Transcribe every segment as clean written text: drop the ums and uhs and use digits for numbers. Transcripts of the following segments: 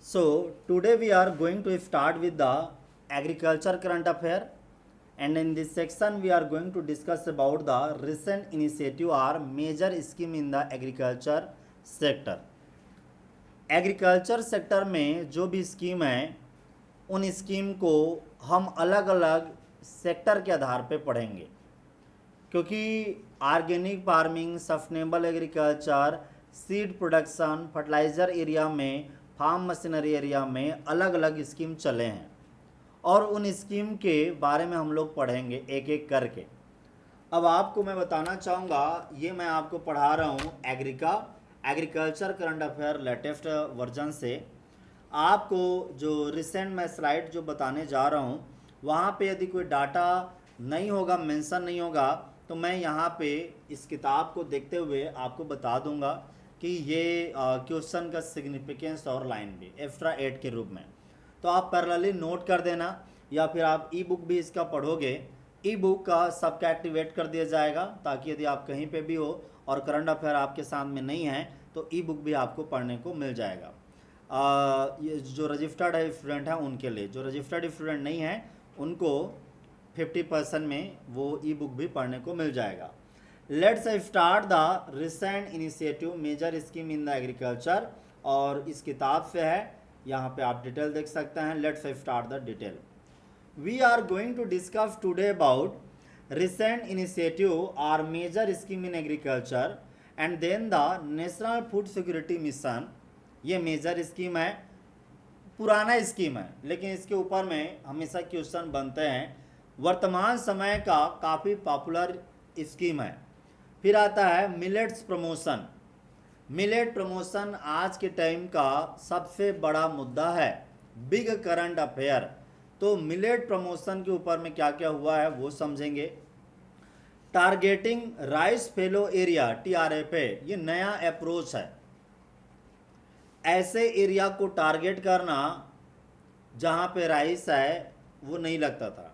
So today we are going to start with the agriculture current affair, and in this section we are going to discuss about the recent initiative or major scheme in the agriculture sector. Agriculture sector में जो भी scheme है उन scheme को हम अलग अलग sector के आधार पे पढ़ेंगे, क्योंकि organic farming, sustainable agriculture, seed production, fertiliser area में, फार्म मशीनरी एरिया में अलग अलग स्कीम चले हैं और उन स्कीम के बारे में हम लोग पढ़ेंगे एक एक करके। अब आपको मैं बताना चाहूँगा, ये मैं आपको पढ़ा रहा हूँ agriculture current affair latest version से। आपको जो रिसेंट मैं स्लाइड जो बताने जा रहा हूँ वहाँ पे यदि कोई डाटा नहीं होगा, मेंशन नहीं होगा, तो मैं यहाँ पे इस किताब को देखते हुए आपको बता दूंगा कि ये क्वेश्चन का सिग्निफिकेंस और लाइन भी एक्स्ट्रा एड के रूप में। तो आप पैरेलली नोट कर देना, या फिर आप ई बुक भी इसका पढ़ोगे। ई बुक का सबका एक्टिवेट कर दिया जाएगा ताकि यदि आप कहीं पे भी हो और करंट अफेयर आपके सामने नहीं है तो ई बुक भी आपको पढ़ने को मिल जाएगा। ये जो रजिस्टर्ड है स्टूडेंट हैं उनके लिए, जो रजिस्टर्ड स्टूडेंट नहीं है उनको 50% में वो ई बुक भी पढ़ने को मिल जाएगा। Let's start the recent initiative major scheme in the agriculture, और इस किताब से है, यहाँ पे आप डिटेल देख सकते हैं। Let's start the detail. We are going to discuss today about recent initiative or major scheme in agriculture and then the national food security mission। ये मेजर स्कीम है, पुराना स्कीम है, लेकिन इसके ऊपर में हमेशा क्वेश्चन बनते हैं। वर्तमान समय का काफ़ी पॉपुलर स्कीम है। फिर आता है मिलेट्स प्रमोशन। मिलेट प्रमोशन आज के टाइम का सबसे बड़ा मुद्दा है, बिग करंट अफेयर। तो मिलेट प्रमोशन के ऊपर में क्या क्या हुआ है वो समझेंगे। Targeting rice fellow area, TRFA, ये नया अप्रोच है। ऐसे एरिया को टारगेट करना जहाँ पे राइस है वो नहीं लगता था,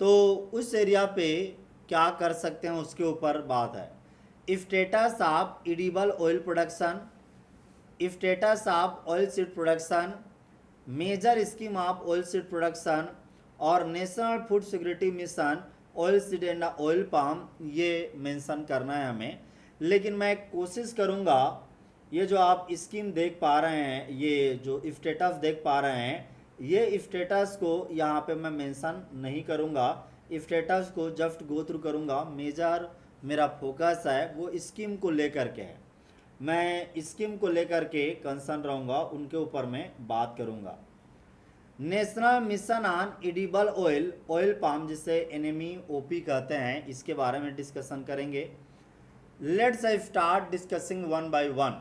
तो उस एरिया पे क्या कर सकते हैं उसके ऊपर बात है। Status of edible oil production, status of oil seed production, major scheme of oil seed production और national food security mission oil seed and oil palm, ये मेंशन करना है हमें। लेकिन मैं कोशिश करूँगा, ये जो आप स्कीम देख पा रहे हैं, ये जो स्टेटस देख पा रहे हैं, ये स्टेटस को यहाँ पे मैं मेंशन नहीं करूँगा। स्टेटस को जस्ट गो थ्रू करूँगा। मेजर मेरा फोकस है वो स्कीम को लेकर के है, मैं स्कीम को लेकर के कंसर्न रहूँगा, उनके ऊपर मैं बात करूँगा। National mission on edible oil, oil palm जिसे NMEOP कहते हैं, इसके बारे में डिस्कशन करेंगे। Let's start discussing one by one.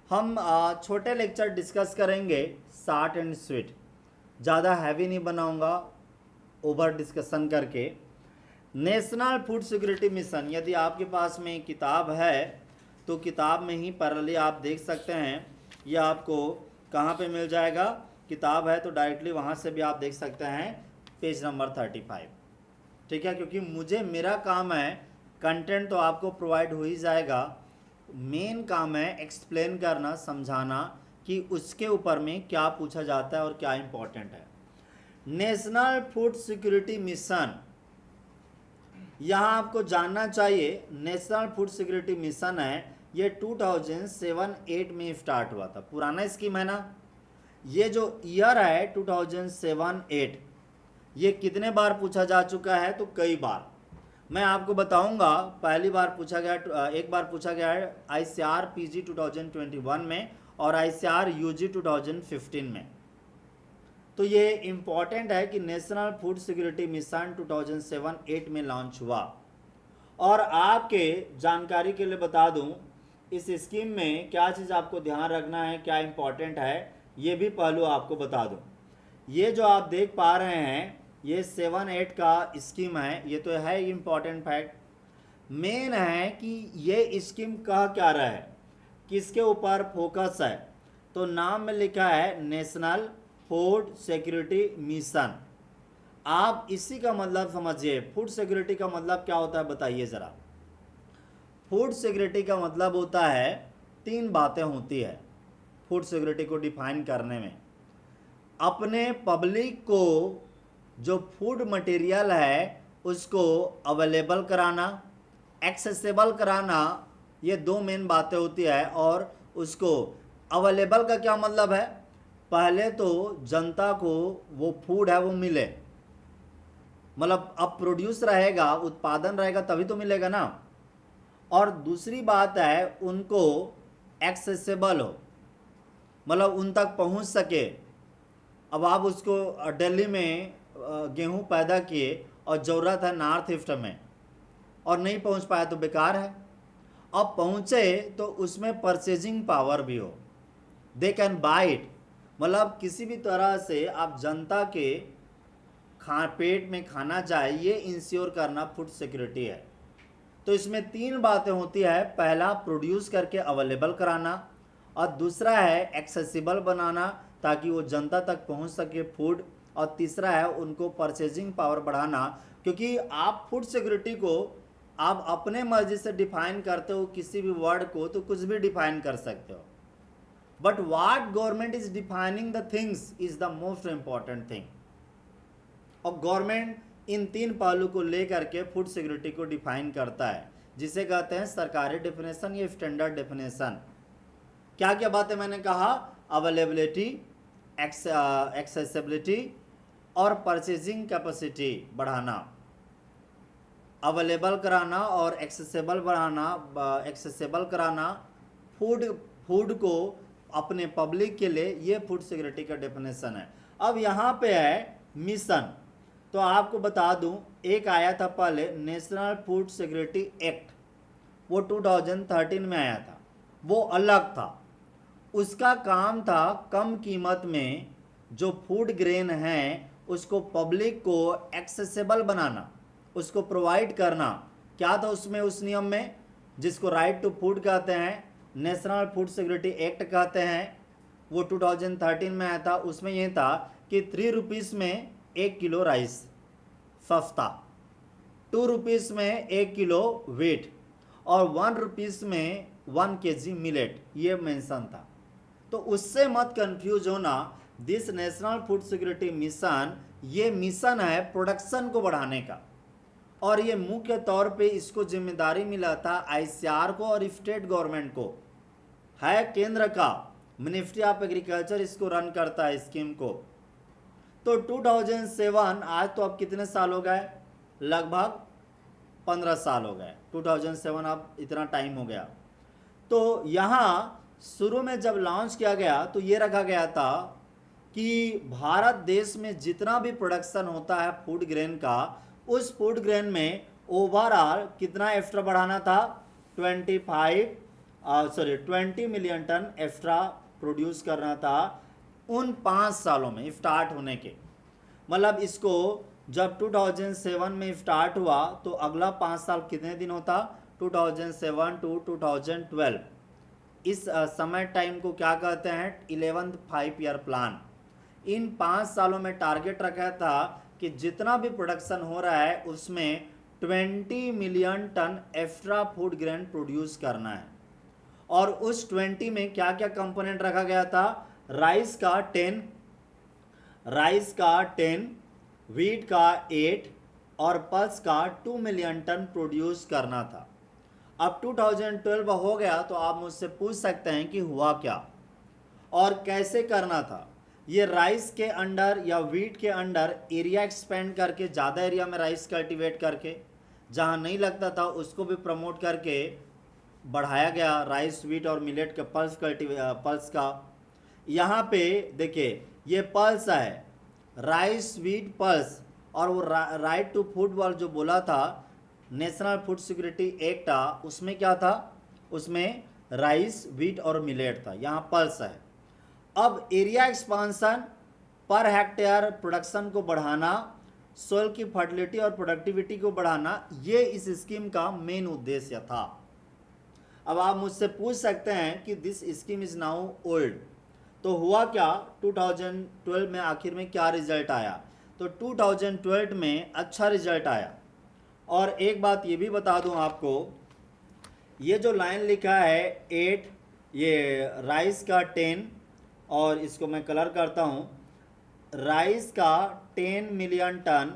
हम छोटे लेक्चर डिस्कस करेंगे, शॉर्ट एंड स्वीट, ज़्यादा हैवी नहीं बनाऊंगा ओवर डिस्कशन करके। नेशनल फूड सिक्योरिटी मिशन, यदि आपके पास में किताब है तो किताब में ही पैरेलली आप देख सकते हैं। यह आपको कहाँ पे मिल जाएगा, किताब है तो डायरेक्टली वहाँ से भी आप देख सकते हैं, पेज नंबर 35। ठीक है, क्योंकि मुझे मेरा काम है, कंटेंट तो आपको प्रोवाइड हो ही जाएगा, मेन काम है एक्सप्लेन करना, समझाना कि उसके ऊपर में क्या पूछा जाता है और क्या इम्पोर्टेंट है। नेशनल फूड सिक्योरिटी मिशन, यहाँ आपको जानना चाहिए, नेशनल फूड सिक्योरिटी मिशन है, ये 2007-8 में स्टार्ट हुआ था। पुराना स्कीम है ना। ये जो ईयर है 2007-8, ये कितने बार पूछा जा चुका है, तो कई बार। मैं आपको बताऊंगा, पहली बार पूछा गया, एक बार पूछा गया है ICAR PG 2021 में और ICAR UG 2015 में। तो ये इम्पॉर्टेंट है कि नेशनल फूड सिक्योरिटी मिशन 2007-8 में लॉन्च हुआ। और आपके जानकारी के लिए बता दूं, इस स्कीम में क्या चीज़ आपको ध्यान रखना है, क्या इम्पॉर्टेंट है, ये भी पहलू आपको बता दूं। ये जो आप देख पा रहे हैं, ये 7-8 का स्कीम है, ये तो है इम्पॉर्टेंट फैक्ट। मेन है कि ये स्कीम कह क्या रहा है, किसके ऊपर फोकस है, तो नाम में लिखा है नेशनल फूड सिक्योरिटी मिशन। आप इसी का मतलब समझिए। फूड सिक्योरिटी का मतलब क्या होता है बताइए ज़रा। फूड सिक्योरिटी का मतलब होता है, तीन बातें होती है। फूड सिक्योरिटी को डिफाइन करने में। अपने पब्लिक को जो फूड मटेरियल है उसको अवेलेबल कराना, एक्सेसिबल कराना, ये दो मेन बातें होती है। और उसको अवेलेबल का क्या मतलब है, पहले तो जनता को वो फूड है वो मिले, मतलब अब प्रोड्यूस रहेगा, उत्पादन रहेगा तभी तो मिलेगा ना। और दूसरी बात है उनको एक्सेसिबल हो, मतलब उन तक पहुंच सके। अब आप उसको दिल्ली में गेहूं पैदा किए और ज़रूरत है नॉर्थ ईस्ट में और नहीं पहुंच पाया तो बेकार है। अब पहुंचे तो उसमें परचेजिंग पावर भी हो, दे कैन बाय इट, मतलब किसी भी तरह से आप जनता के पेट में खाना जाए ये इंश्योर करना फूड सिक्योरिटी है। तो इसमें तीन बातें होती है, पहला प्रोड्यूस करके अवेलेबल कराना, और दूसरा है एक्सेसिबल बनाना ताकि वो जनता तक पहुंच सके फूड, और तीसरा है उनको परचेजिंग पावर बढ़ाना। क्योंकि आप फूड सिक्योरिटी को आप अपने मर्जी से डिफाइन करते हो, किसी भी वर्ड को तो कुछ भी डिफाइन कर सकते हो, but what government is defining the things is the most important thing. और गवर्नमेंट इन तीन पहलू को लेकर के फूड सिक्योरिटी को डिफाइन करता है, जिसे कहते हैं सरकारी डेफिनेशन या स्टैंडर्ड डेफिनेशन। क्या क्या बातें मैंने कहा, अवेलेबिलिटी, एक्सेसिबिलिटी और परचेजिंग कैपेसिटी बढ़ाना, अवेलेबल कराना और एक्सेसिबल बढ़ाना, एक्सेसिबल कराना फूड को अपने पब्लिक के लिए, ये फूड सिक्योरिटी का डेफिनेशन है। अब यहाँ पे है मिशन, तो आपको बता दूं एक आया था पहले नेशनल फूड सिक्योरिटी एक्ट, वो 2013 में आया था, वो अलग था। उसका काम था कम कीमत में जो फूड ग्रेन है उसको पब्लिक को एक्सेसिबल बनाना, उसको प्रोवाइड करना। क्या था उसमें, उस नियम में, जिसको राइट टू फूड कहते हैं, नेशनल फूड सिक्योरिटी एक्ट कहते हैं, वो 2013 में आया था। उसमें यह था कि 3 रुपीज़ में 1 किलो राइस सस्ता, 2 रुपीज़ में 1 किलो वेट, और 1 रुपीज़ में 1 kg मिलेट, ये मेंशन था। तो उससे मत कंफ्यूज होना, this national food security mission, ये मिशन है प्रोडक्शन को बढ़ाने का, और ये मुख्य तौर पे इसको जिम्मेदारी मिला था आईसीआर को और स्टेट गवर्नमेंट को, है केंद्र का मिनिस्ट्री ऑफ एग्रीकल्चर इसको रन करता है स्कीम को। तो 2007, आज तो अब कितने साल हो गए, लगभग 15 साल हो गए, 2007 अब इतना टाइम हो गया। तो यहाँ शुरू में जब लॉन्च किया गया तो ये रखा गया था कि भारत देश में जितना भी प्रोडक्शन होता है फूड ग्रेन का, उस फूड ग्रेन में ओवरऑल कितना एक्स्ट्रा बढ़ाना था, 20 मिलियन टन एक्स्ट्रा प्रोड्यूस करना था उन 5 सालों में स्टार्ट होने के। मतलब इसको जब 2007 में स्टार्ट हुआ तो अगला 5 साल कितने दिन होता, 2007 टू 2012, इस समय टाइम को क्या कहते हैं, 11th 5 ईयर प्लान। इन 5 सालों में टारगेट रखा था कि जितना भी प्रोडक्शन हो रहा है उसमें 20 million tonne extra food grain produce करना है। और उस 20 में क्या क्या कंपोनेंट रखा गया था, राइस का 10, व्हीट का 8 और पल्स का 2 मिलियन टन प्रोड्यूस करना था। अब 2012 हो गया तो आप मुझसे पूछ सकते हैं कि हुआ क्या और कैसे करना था। ये राइस के अंडर या व्हीट के अंडर एरिया एक्सपेंड करके, ज़्यादा एरिया में राइस कल्टीवेट करके, जहाँ नहीं लगता था उसको भी प्रमोट करके बढ़ाया गया राइस, व्हीट और मिलेट के पल्स का। यहाँ पे देखिए ये पल्स है, राइस व्हीट पल्स, और वो राइट टू फूड वाला जो बोला था नेशनल फूड सिक्योरिटी एक्ट, उसमें क्या था, उसमें राइस व्हीट और मिलेट था, यहाँ पल्स है। अब area expansion, per hectare production को बढ़ाना, सोइल की फर्टिलिटी और प्रोडक्टिविटी को बढ़ाना, ये इस स्कीम का मेन उद्देश्य था। अब आप मुझसे पूछ सकते हैं कि this scheme is now old, तो हुआ क्या, 2012 में आखिर में क्या रिजल्ट आया, तो 2012 में अच्छा रिजल्ट आया। और एक बात ये भी बता दूं आपको, ये जो लाइन लिखा है 8, ये राइस का 10 और इसको मैं कलर करता हूँ। राइस का 10 मिलियन टन,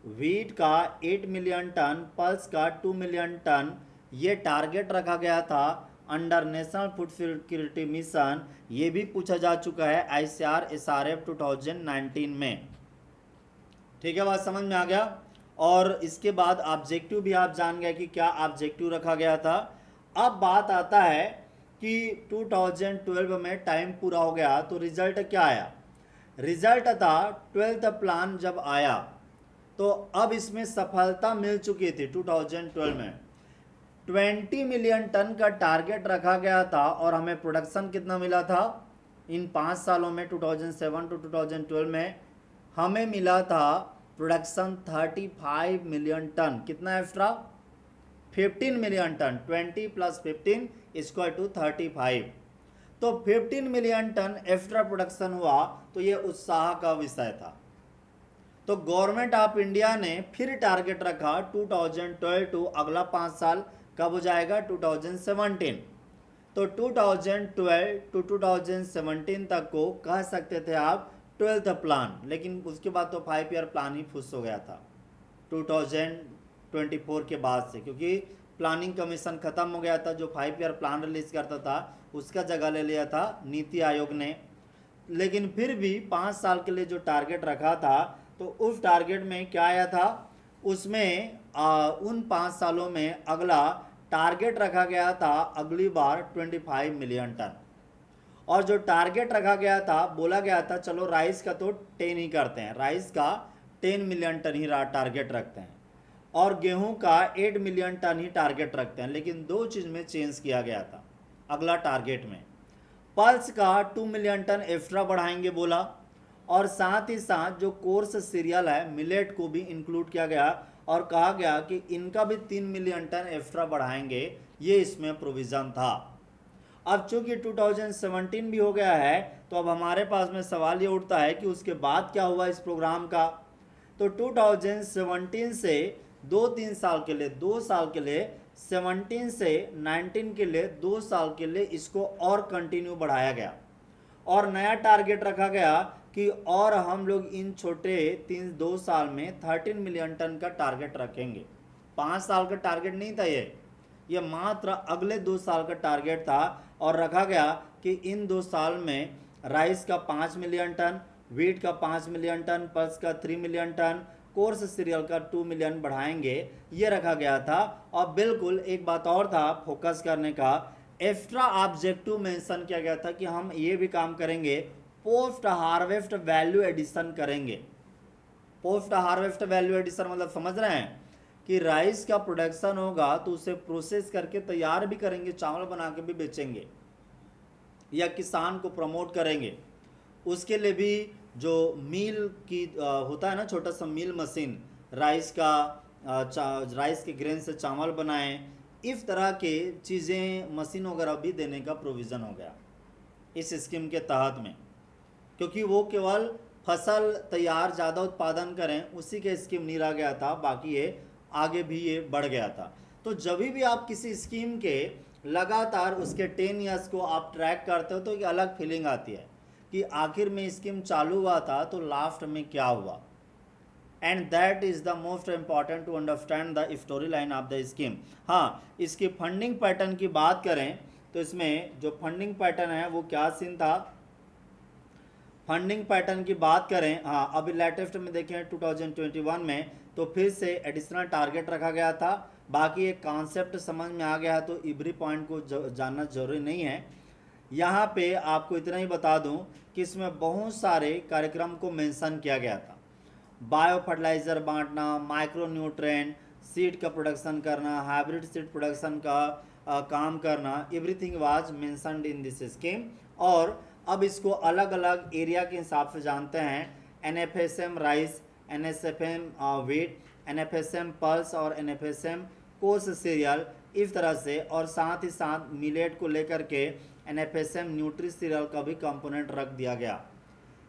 व्हीट का 8 मिलियन टन, पल्स का 2 मिलियन टन ये टारगेट रखा गया था under national food security mission. ये भी पूछा जा चुका है ICAR SRF 2019 में। ठीक है, बात समझ में आ गया। और इसके बाद ऑब्जेक्टिव भी आप जान गए कि क्या ऑब्जेक्टिव रखा गया था। अब बात आता है कि 2012 में टाइम पूरा हो गया तो रिजल्ट क्या आया। रिजल्ट था 12th प्लान जब आया तो अब इसमें सफलता मिल चुकी थी। 2012 में 20 मिलियन टन का टारगेट रखा गया था और हमें प्रोडक्शन कितना मिला था इन 5 सालों में। 2007 टू 2012 में हमें मिला था प्रोडक्शन 35 मिलियन टन। कितना extra? 15 million tonne. 20 plus 15 equal to 35। तो 15 मिलियन टन एक्स्ट्रा प्रोडक्शन हुआ तो ये उत्साह का विषय था। तो गवर्नमेंट ऑफ इंडिया ने फिर टारगेट रखा 2012 टू अगला 5 साल कब हो जाएगा 2017। तो 2012 टू 2017 तक को कह सकते थे आप 12th प्लान, लेकिन उसके बाद तो 5 ईयर प्लान ही फुस हो गया था 2024 के बाद से, क्योंकि प्लानिंग कमीशन खत्म हो गया था। जो 5 ईयर प्लान रिलीज करता था उसका जगह ले लिया था नीति आयोग ने। लेकिन फिर भी 5 साल के लिए जो टारगेट रखा था तो उस टारगेट में क्या आया था, उसमें उन 5 सालों में अगला टारगेट रखा गया था अगली बार 25 मिलियन टन। और जो टारगेट रखा गया था, बोला गया था चलो राइस का तो 10 ही करते हैं, राइस का 10 मिलियन टन ही टारगेट रखते हैं और गेहूं का 8 मिलियन टन ही टारगेट रखते हैं। लेकिन 2 चीज़ में चेंज किया गया था अगला टारगेट में। पल्स का 2 मिलियन टन एक्स्ट्रा बढ़ाएंगे बोला, और साथ ही साथ जो कोर्स सीरियल है मिलेट को भी इंक्लूड किया गया और कहा गया कि इनका भी 3 मिलियन टन एक्स्ट्रा बढ़ाएंगे, ये इसमें प्रोविज़न था। अब चूंकि 2017 भी हो गया है तो अब हमारे पास में सवाल ये उठता है कि उसके बाद क्या हुआ इस प्रोग्राम का। तो 2017 से 2-3 साल के लिए, 2 साल के लिए, 17 से 19 के लिए 2 साल के लिए इसको और कंटिन्यू बढ़ाया गया और नया टारगेट रखा गया कि और हम लोग इन छोटे 2 साल में 13 मिलियन टन का टारगेट रखेंगे। 5 साल का टारगेट नहीं था ये मात्र अगले 2 साल का टारगेट था। और रखा गया कि इन 2 साल में राइस का 5 मिलियन टन, व्हीट का 5 मिलियन टन, पल्स का 3 मिलियन टन, कोर्स सीरियल का 2 मिलियन बढ़ाएंगे, ये रखा गया था। और बिल्कुल एक बात और था फोकस करने का, एक्स्ट्रा ऑब्जेक्टिव मेंशन किया गया था कि हम ये भी काम करेंगे, पोस्ट हार्वेस्ट वैल्यू एडिशन करेंगे। पोस्ट हार्वेस्ट वैल्यू एडिशन मतलब समझ रहे हैं कि राइस का प्रोडक्शन होगा तो उसे प्रोसेस करके तैयार भी करेंगे, चावल बना के भी बेचेंगे या किसान को प्रमोट करेंगे। उसके लिए भी जो मिल की होता है ना छोटा सा मिल मशीन, राइस के ग्रेन से चावल बनाएं, इस तरह के चीज़ें मशीन वगैरह भी देने का प्रोविज़न हो गया इस स्कीम के तहत में, क्योंकि वो केवल फसल तैयार ज़्यादा उत्पादन करें उसी के स्कीम नहीं रह गया था, बाकी ये आगे भी ये बढ़ गया था। तो जब भी आप किसी स्कीम के लगातार उसके 10 ईयर्स को आप ट्रैक करते हो तो एक अलग फीलिंग आती है कि आखिर में स्कीम चालू हुआ था तो लास्ट में क्या हुआ। And that is the most important to understand the story line of the scheme. हाँ, इसकी फंडिंग पैटर्न की बात करें तो इसमें जो फंडिंग पैटर्न है वो क्या सीन था। फंडिंग पैटर्न की बात करें, हाँ अभी लेटेस्ट में देखें 2021 में तो फिर से एडिशनल टारगेट रखा गया था। बाकी एक कॉन्सेप्ट समझ में आ गया है तो एवरी पॉइंट को जानना जरूरी नहीं है। यहाँ पे आपको इतना ही बता दूँ कि इसमें बहुत सारे कार्यक्रम को मेंशन किया गया था। बायो फर्टिलाइज़र बांटना, माइक्रो न्यूट्रेंट, सीड का प्रोडक्शन करना, हाइब्रिड सीड प्रोडक्शन का काम करना, everything was mentioned in this scheme. और अब इसको अलग अलग एरिया के हिसाब से जानते हैं। NFSM rice, NSFM wheat, NFSM pulse और NFSM कोर्स सीरियल, इस तरह से। और साथ ही साथ मिलेट को लेकर के NFSM न्यूट्री सीरियल का भी कंपोनेंट रख दिया गया।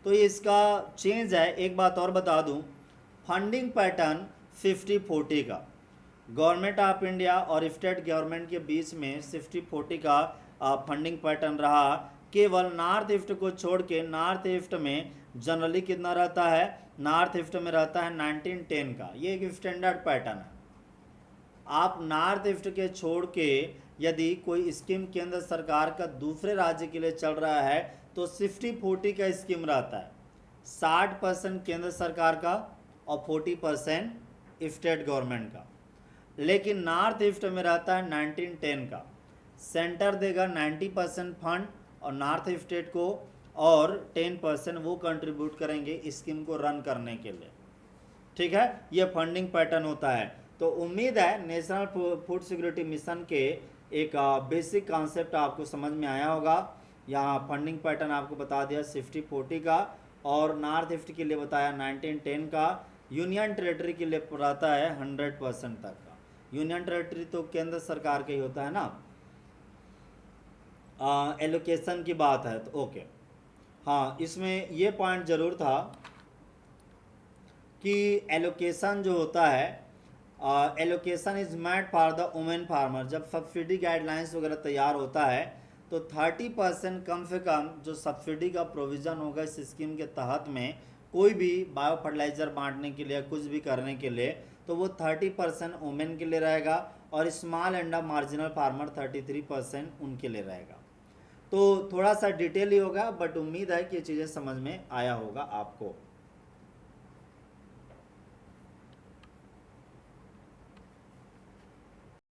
तो ये इसका चेंज है। एक बात और बता दूं, फंडिंग पैटर्न 50-40 का गवर्नमेंट ऑफ इंडिया और स्टेट गवर्नमेंट के बीच में 60-40 का फंडिंग पैटर्न रहा केवल नॉर्थ ईस्ट को छोड़ के नॉर्थ ईस्ट में जनरली कितना रहता है, नॉर्थ ईस्ट में रहता है 1910 का। ये एक स्टैंडर्ड पैटर्न है। आप नॉर्थ ईस्ट के छोड़ के यदि कोई स्कीम केंद्र सरकार का दूसरे राज्य के लिए चल रहा है तो 60-40 का स्कीम रहता है। 60% केंद्र सरकार का और 40% स्टेट गवर्नमेंट का। लेकिन नॉर्थ ईस्ट में रहता है 1910 का। सेंटर देगा 90% फंड और नॉर्थ स्टेट को, और 10% वो कंट्रीब्यूट करेंगे स्कीम को रन करने के लिए। ठीक है, ये फंडिंग पैटर्न होता है। तो उम्मीद है नेशनल फूड सिक्योरिटी मिशन के एक बेसिक कॉन्सेप्ट आपको समझ में आया होगा। यहाँ फंडिंग पैटर्न आपको बता दिया 60-40 का, और नॉर्थ ईस्ट के लिए बताया 1910 का। यूनियन टेरेटरी के लिए रहता है 100% तक का। यूनियन टेरेटरी तो केंद्र सरकार का ही होता है ना। एलोकेशन की बात है तो ओके, हाँ इसमें ये पॉइंट जरूर था कि एलोकेशन जो होता है, allocation is made for the women farmer. जब सब्सिडी गाइडलाइंस वगैरह तैयार होता है तो 30% कम से कम जो सब्सिडी का प्रोविज़न होगा इस स्कीम के तहत में, कोई भी बायो फर्टिलाइज़र बांटने के लिए, कुछ भी करने के लिए, तो वो 30% वुमेन के लिए रहेगा, और स्मॉल एंड मार्जिनल फार्मर 33% उनके लिए रहेगा। तो थोड़ा सा डिटेल ही होगा, बट उम्मीद है कि ये चीज़ें समझ में आया होगा आपको।